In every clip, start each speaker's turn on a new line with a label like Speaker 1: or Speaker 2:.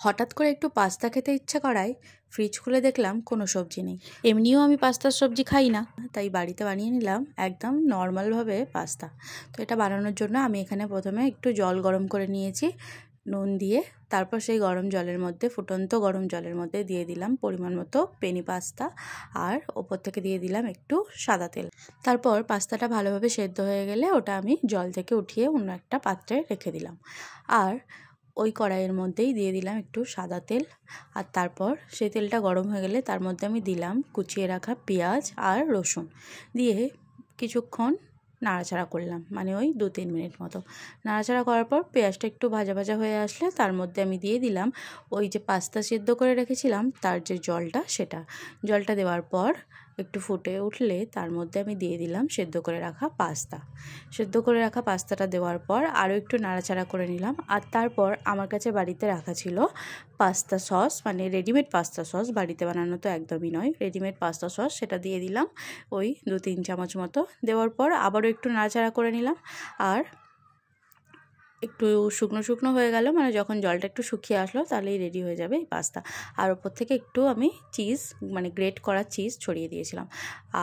Speaker 1: হঠাৎ করে একটু পাস্তা খেতে ইচ্ছা করায় ফ্রিজ খুলে দেখলাম কোনো সবজি নেই। এমনিও আমি পাস্তার সবজি খাই না, তাই বাড়িতে বানিয়ে নিলাম একদম নর্মালভাবে পাস্তা। তো এটা বানানোর জন্য আমি এখানে প্রথমে একটু জল গরম করে নিয়েছি নুন দিয়ে। তারপর সেই গরম জলের মধ্যে, ফুটন্ত গরম জলের মধ্যে দিয়ে দিলাম পরিমাণ মতো পেনি পাস্তা, আর ওপর থেকে দিয়ে দিলাম একটু সাদা তেল। তারপর পাস্তাটা ভালোভাবে সেদ্ধ হয়ে গেলে ওটা আমি জল থেকে উঠিয়ে অন্য একটা পাত্রে রেখে দিলাম। আর ওই কড়াইয়ের মধ্যেই দিয়ে দিলাম একটু সাদা তেল, আর তারপর সেই তেলটা গরম হয়ে গেলে তার মধ্যে আমি দিলাম কুচিয়ে রাখা পেঁয়াজ আর রসুন, দিয়ে কিছুক্ষণ নাড়াচাড়া করলাম, মানে ওই 2-3 মিনিট মতো নাড়াচাড়া করার পর পেঁয়াজটা একটু ভাজা ভাজা হয়ে আসলে তার মধ্যে আমি দিয়ে দিলাম ওই যে পাস্তা সিদ্ধ করে রেখেছিলাম তার যে জলটা, জলটা দেওয়ার পর একটু ফুটে উঠলে তার মধ্যে আমি দিয়ে দিলাম সেদ্ধ করে রাখা পাস্তাটা দেওয়ার পর আরও একটু নাড়াচাড়া করে নিলাম। আর তারপর আমার কাছে বাড়িতে রাখা ছিল পাস্তা সস, মানে রেডিমেড পাস্তা সস, বাড়িতে বানানো তো একদমই নয়, রেডিমেড পাস্তা সস, সেটা দিয়ে দিলাম ওই 2-3 চামচ মতো। দেওয়ার পর আবারও একটু নাড়াচাড়া করে নিলাম, আর একটু শুকনো শুকনো হয়ে গেল, মানে যখন জলটা একটু শুকিয়ে আসলো তাহলেই রেডি হয়ে যাবে এই পাস্তা। আর ওপর থেকে একটু আমি চিজ, মানে গ্রেট করা চিজ ছড়িয়ে দিয়েছিলাম।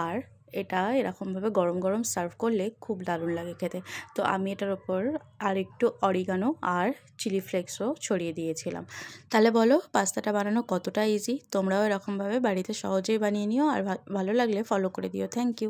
Speaker 1: আর এটা এরকমভাবে গরম গরম সার্ভ করলে খুব দারুণ লাগে খেতে। তো আমি এটার ওপর আর একটু অরিগানো আর চিলি ফ্লেক্সও ছড়িয়ে দিয়েছিলাম। তাহলে বলো পাস্তাটা বানানো কতটা ইজি। তোমরাও এরকমভাবে বাড়িতে সহজেই বানিয়ে নিও, আর ভালো লাগলে ফলো করে দিও। Thank you.